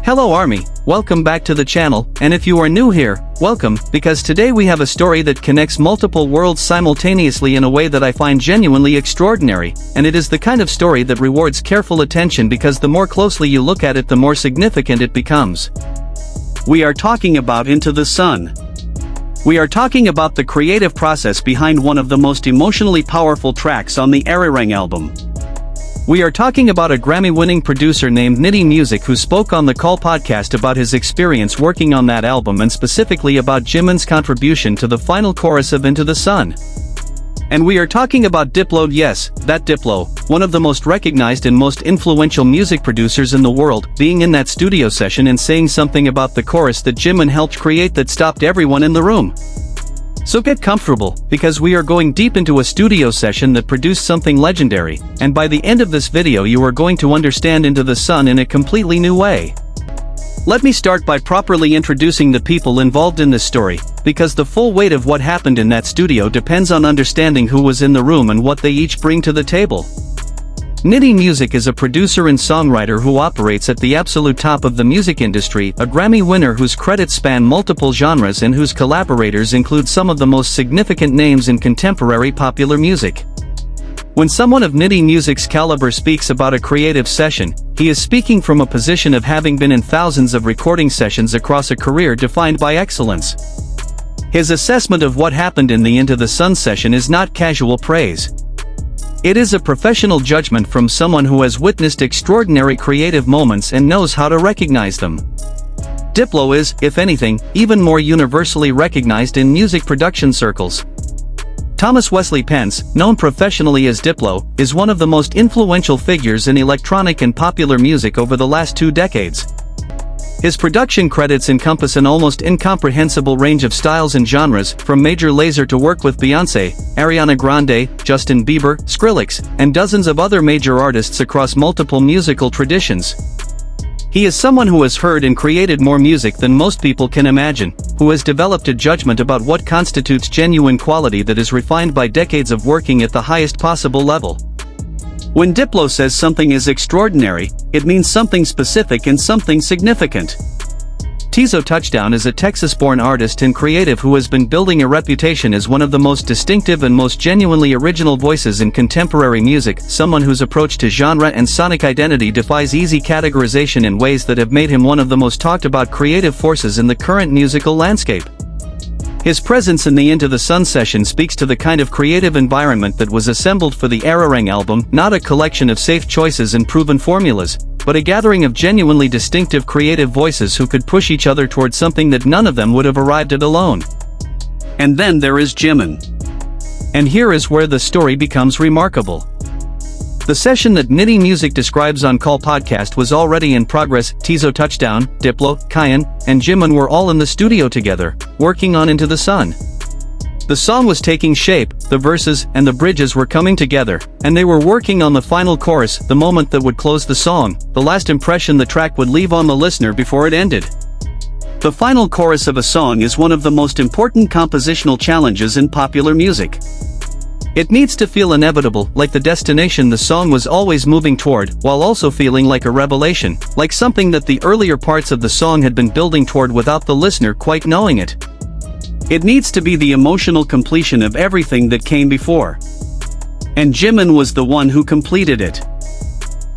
Hello Army, welcome back to the channel, and if you are new here, welcome, because today we have a story that connects multiple worlds simultaneously in a way that I find genuinely extraordinary, and it is the kind of story that rewards careful attention because the more closely you look at it the more significant it becomes. We are talking about Into the Sun. We are talking about the creative process behind one of the most emotionally powerful tracks on the Ararang album. We are talking about a Grammy-winning producer named Nitty Music who spoke on the Call podcast about his experience working on that album and specifically about Jimin's contribution to the final chorus of Into the Sun. And we are talking about Diplo, yes, that Diplo, one of the most recognized and most influential music producers in the world, being in that studio session and saying something about the chorus that Jimin helped create that stopped everyone in the room. So get comfortable, because we are going deep into a studio session that produced something legendary, and by the end of this video you are going to understand Into the Sun in a completely new way. Let me start by properly introducing the people involved in this story, because the full weight of what happened in that studio depends on understanding who was in the room and what they each bring to the table. Nitty Music is a producer and songwriter who operates at the absolute top of the music industry, a Grammy winner whose credits span multiple genres and whose collaborators include some of the most significant names in contemporary popular music. When someone of Nitty Music's caliber speaks about a creative session, he is speaking from a position of having been in thousands of recording sessions across a career defined by excellence. His assessment of what happened in the Into the Sun session is not casual praise. It is a professional judgment from someone who has witnessed extraordinary creative moments and knows how to recognize them. Diplo is, if anything, even more universally recognized in music production circles. Thomas Wesley Pence, known professionally as Diplo, is one of the most influential figures in electronic and popular music over the last 2 decades. His production credits encompass an almost incomprehensible range of styles and genres, from Major Lazer to work with Beyoncé, Ariana Grande, Justin Bieber, Skrillex, and dozens of other major artists across multiple musical traditions. He is someone who has heard and created more music than most people can imagine, who has developed a judgment about what constitutes genuine quality that is refined by decades of working at the highest possible level. When Diplo says something is extraordinary, it means something specific and something significant. Tizo Touchdown is a Texas-born artist and creative who has been building a reputation as one of the most distinctive and most genuinely original voices in contemporary music, someone whose approach to genre and sonic identity defies easy categorization in ways that have made him one of the most talked-about creative forces in the current musical landscape. His presence in the Into the Sun session speaks to the kind of creative environment that was assembled for the Ararang album, not a collection of safe choices and proven formulas, but a gathering of genuinely distinctive creative voices who could push each other towards something that none of them would have arrived at alone. And then there is Jimin. And here is where the story becomes remarkable. The session that Nitty Music describes on Call podcast was already in progress. Tizo Touchdown, Diplo, Kyan, and Jimin were all in the studio together, working on Into the Sun. The song was taking shape, the verses and the bridges were coming together, and they were working on the final chorus, the moment that would close the song, the last impression the track would leave on the listener before it ended. The final chorus of a song is one of the most important compositional challenges in popular music. It needs to feel inevitable, like the destination the song was always moving toward, while also feeling like a revelation, like something that the earlier parts of the song had been building toward without the listener quite knowing it. It needs to be the emotional completion of everything that came before. And Jimin was the one who completed it.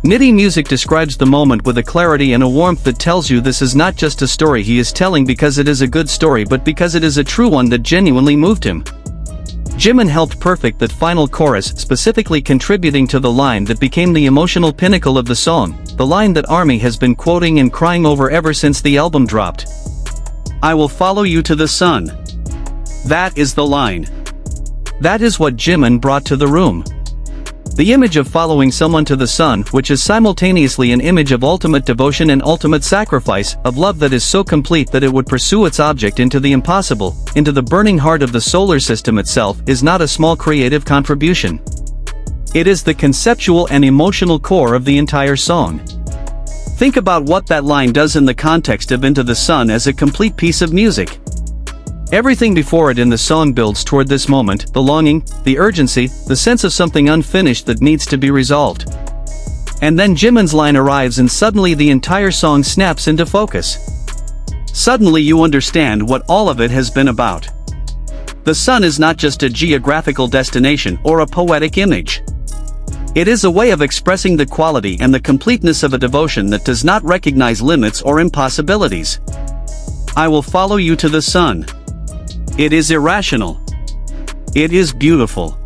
Nitty Music describes the moment with a clarity and a warmth that tells you this is not just a story he is telling because it is a good story but because it is a true one that genuinely moved him. Jimin helped perfect that final chorus, specifically contributing to the line that became the emotional pinnacle of the song, the line that ARMY has been quoting and crying over ever since the album dropped. "I will follow you to the sun." That is the line. That is what Jimin brought to the room. The image of following someone to the sun, which is simultaneously an image of ultimate devotion and ultimate sacrifice, of love that is so complete that it would pursue its object into the impossible, into the burning heart of the solar system itself, is not a small creative contribution. It is the conceptual and emotional core of the entire song. Think about what that line does in the context of Into the Sun as a complete piece of music. Everything before it in the song builds toward this moment, the longing, the urgency, the sense of something unfinished that needs to be resolved. And then Jimin's line arrives and suddenly the entire song snaps into focus. Suddenly you understand what all of it has been about. The sun is not just a geographical destination or a poetic image. It is a way of expressing the quality and the completeness of a devotion that does not recognize limits or impossibilities. I will follow you to the sun. It is irrational. It is beautiful.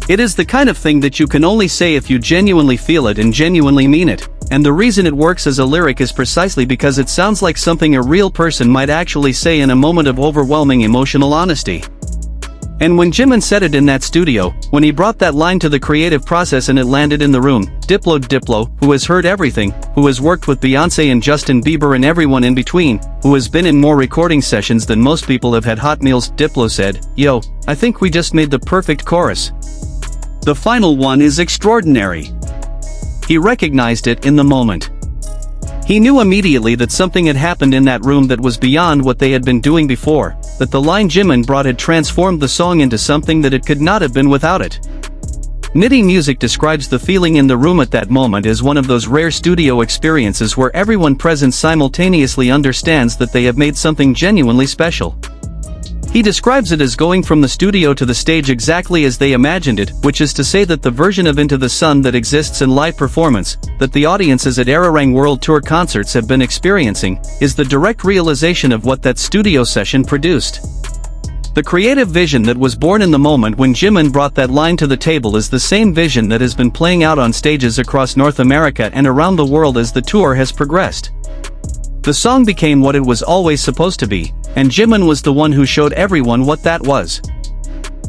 It is the kind of thing that you can only say if you genuinely feel it and genuinely mean it, and the reason it works as a lyric is precisely because it sounds like something a real person might actually say in a moment of overwhelming emotional honesty. And when Jimin said it in that studio, when he brought that line to the creative process and it landed in the room, Diplo, who has heard everything, who has worked with Beyoncé and Justin Bieber and everyone in between, who has been in more recording sessions than most people have had hot meals, Diplo said, "Yo, I think we just made the perfect chorus. The final one is extraordinary." He recognized it in the moment. He knew immediately that something had happened in that room that was beyond what they had been doing before, that the line Jimin brought had transformed the song into something that it could not have been without it. Nitty Music describes the feeling in the room at that moment as one of those rare studio experiences where everyone present simultaneously understands that they have made something genuinely special. He describes it as going from the studio to the stage exactly as they imagined it, which is to say that the version of Into the Sun that exists in live performance, that the audiences at Arirang World Tour concerts have been experiencing, is the direct realization of what that studio session produced. The creative vision that was born in the moment when Jimin brought that line to the table is the same vision that has been playing out on stages across North America and around the world as the tour has progressed. The song became what it was always supposed to be, and Jimin was the one who showed everyone what that was.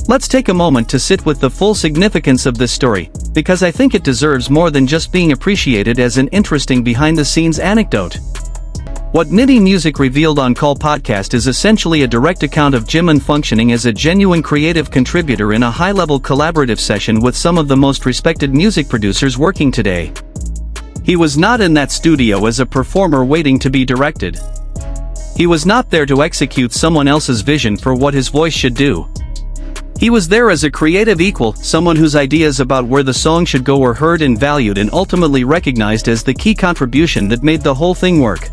Let's take a moment to sit with the full significance of this story, because I think it deserves more than just being appreciated as an interesting behind-the-scenes anecdote. What Nitty Music revealed on Call Podcast is essentially a direct account of Jimin functioning as a genuine creative contributor in a high-level collaborative session with some of the most respected music producers working today. He was not in that studio as a performer waiting to be directed. He was not there to execute someone else's vision for what his voice should do. He was there as a creative equal, someone whose ideas about where the song should go were heard and valued and ultimately recognized as the key contribution that made the whole thing work.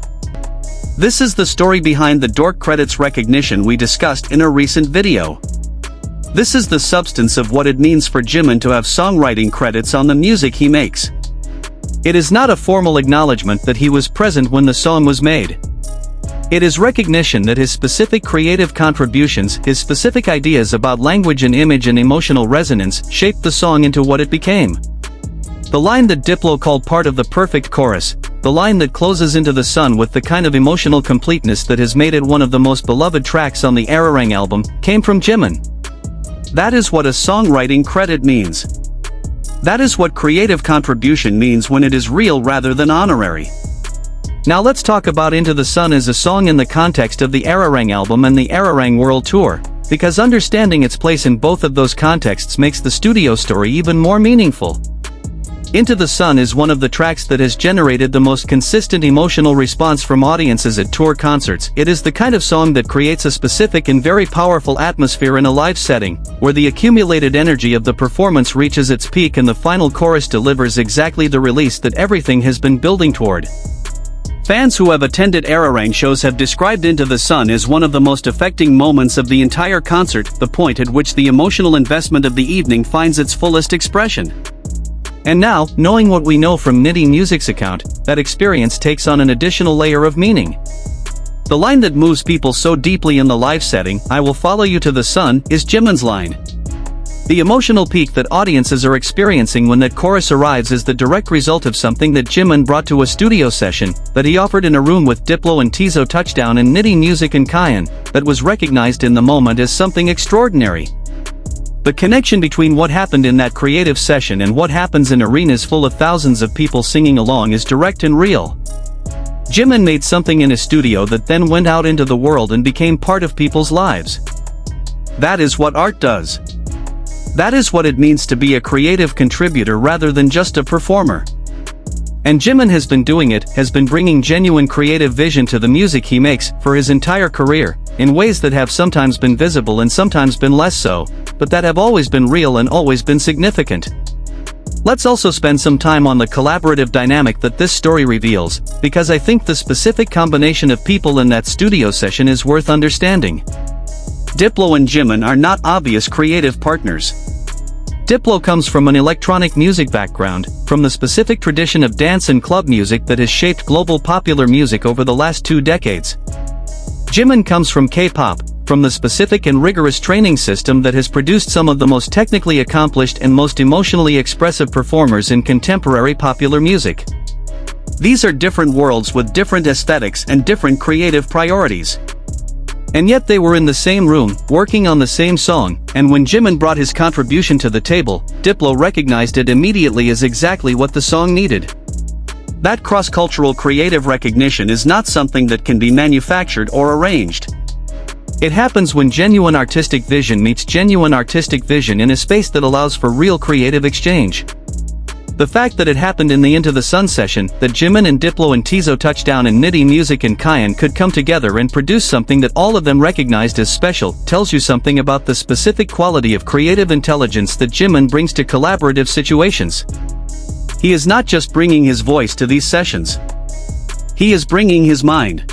This is the story behind the dork credits recognition we discussed in a recent video. This is the substance of what it means for Jimin to have songwriting credits on the music he makes. It is not a formal acknowledgement that he was present when the song was made. It is recognition that his specific creative contributions, his specific ideas about language and image and emotional resonance, shaped the song into what it became. The line that Diplo called part of the perfect chorus, the line that closes Into the Sun with the kind of emotional completeness that has made it one of the most beloved tracks on the Arirang album, came from Jimin. That is what a songwriting credit means. That is what creative contribution means when it is real rather than honorary. Now let's talk about Into the Sun as a song in the context of the Arirang album and the Arirang World Tour, because understanding its place in both of those contexts makes the studio story even more meaningful. Into the Sun is one of the tracks that has generated the most consistent emotional response from audiences at tour concerts. It is the kind of song that creates a specific and very powerful atmosphere in a live setting, where the accumulated energy of the performance reaches its peak and the final chorus delivers exactly the release that everything has been building toward. Fans who have attended Arirang shows have described Into the Sun as one of the most affecting moments of the entire concert, the point at which the emotional investment of the evening finds its fullest expression. And now, knowing what we know from Nitty Music's account, that experience takes on an additional layer of meaning. The line that moves people so deeply in the live setting, "I will follow you to the sun," is Jimin's line. The emotional peak that audiences are experiencing when that chorus arrives is the direct result of something that Jimin brought to a studio session, that he offered in a room with Diplo and Tizo Touchdown and Nitty Music and Kyan, that was recognized in the moment as something extraordinary. The connection between what happened in that creative session and what happens in arenas full of thousands of people singing along is direct and real. Jimin made something in a studio that then went out into the world and became part of people's lives. That is what art does. That is what it means to be a creative contributor rather than just a performer. And Jimin has been doing it, has been bringing genuine creative vision to the music he makes, for his entire career, in ways that have sometimes been visible and sometimes been less so, but that have always been real and always been significant. Let's also spend some time on the collaborative dynamic that this story reveals, because I think the specific combination of people in that studio session is worth understanding. Diplo and Jimin are not obvious creative partners. Diplo comes from an electronic music background, from the specific tradition of dance and club music that has shaped global popular music over the last 2 decades. Jimin comes from K-pop, from the specific and rigorous training system that has produced some of the most technically accomplished and most emotionally expressive performers in contemporary popular music. These are different worlds with different aesthetics and different creative priorities. And yet they were in the same room, working on the same song, and when Jimin brought his contribution to the table, Diplo recognized it immediately as exactly what the song needed. That cross-cultural creative recognition is not something that can be manufactured or arranged. It happens when genuine artistic vision meets genuine artistic vision in a space that allows for real creative exchange. The fact that it happened in the Into the Sun session, that Jimin and Diplo and Tizo Touchdown and Nitty Music and Kyan could come together and produce something that all of them recognized as special, tells you something about the specific quality of creative intelligence that Jimin brings to collaborative situations. He is not just bringing his voice to these sessions. He is bringing his mind.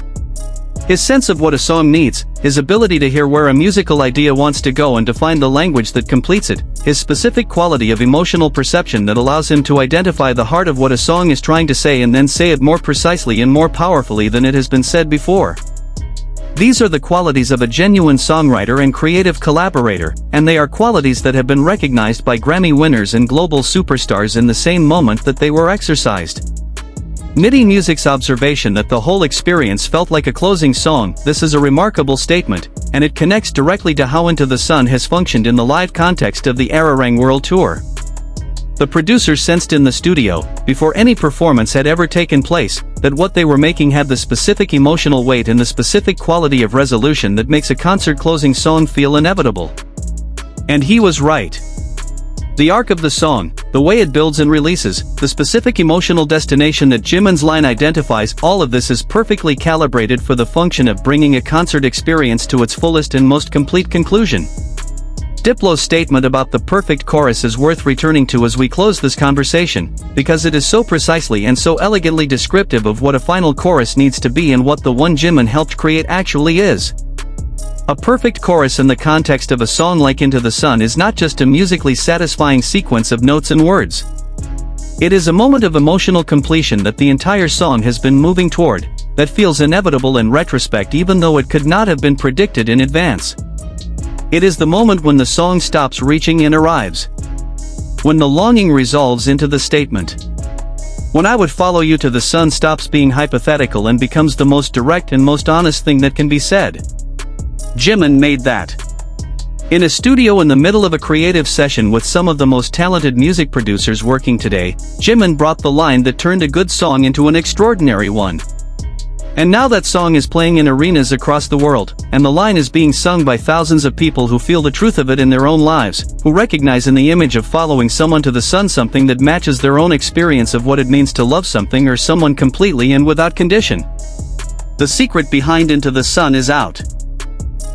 His sense of what a song needs, his ability to hear where a musical idea wants to go and to find the language that completes it, his specific quality of emotional perception that allows him to identify the heart of what a song is trying to say and then say it more precisely and more powerfully than it has been said before. These are the qualities of a genuine songwriter and creative collaborator, and they are qualities that have been recognized by Grammy winners and global superstars in the same moment that they were exercised. Nitty Music's observation that the whole experience felt like a closing song, this is a remarkable statement, and it connects directly to how Into the Sun has functioned in the live context of the Ararang World Tour. The producers sensed in the studio, before any performance had ever taken place, that what they were making had the specific emotional weight and the specific quality of resolution that makes a concert-closing song feel inevitable. And he was right. The arc of the song, the way it builds and releases, the specific emotional destination that Jimin's line identifies, all of this is perfectly calibrated for the function of bringing a concert experience to its fullest and most complete conclusion. Diplo's statement about the perfect chorus is worth returning to as we close this conversation, because it is so precisely and so elegantly descriptive of what a final chorus needs to be and what the one Jimin helped create actually is. A perfect chorus in the context of a song like Into the Sun is not just a musically satisfying sequence of notes and words. It is a moment of emotional completion that the entire song has been moving toward, that feels inevitable in retrospect even though it could not have been predicted in advance. It is the moment when the song stops reaching and arrives. When the longing resolves into the statement. When I would follow you to the sun stops being hypothetical and becomes the most direct and most honest thing that can be said. Jimin made that. In a studio in the middle of a creative session with some of the most talented music producers working today, Jimin brought the line that turned a good song into an extraordinary one. And now that song is playing in arenas across the world, and the line is being sung by thousands of people who feel the truth of it in their own lives, who recognize in the image of following someone to the sun something that matches their own experience of what it means to love something or someone completely and without condition. The secret behind Into the Sun is out.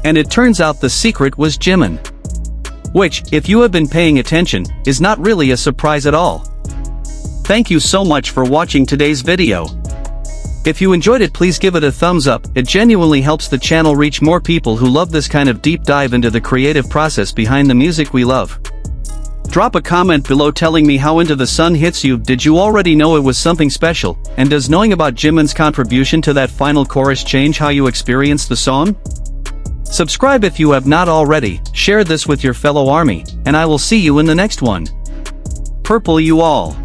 And it turns out the secret was Jimin. Which, if you have been paying attention, is not really a surprise at all. Thank you so much for watching today's video. If you enjoyed it, please give it a thumbs up, it genuinely helps the channel reach more people who love this kind of deep dive into the creative process behind the music we love. Drop a comment below telling me how Into the Sun hits you. Did you already know it was something special, and does knowing about Jimin's contribution to that final chorus change how you experience the song? Subscribe if you have not already, share this with your fellow army, and I will see you in the next one. Purple you all.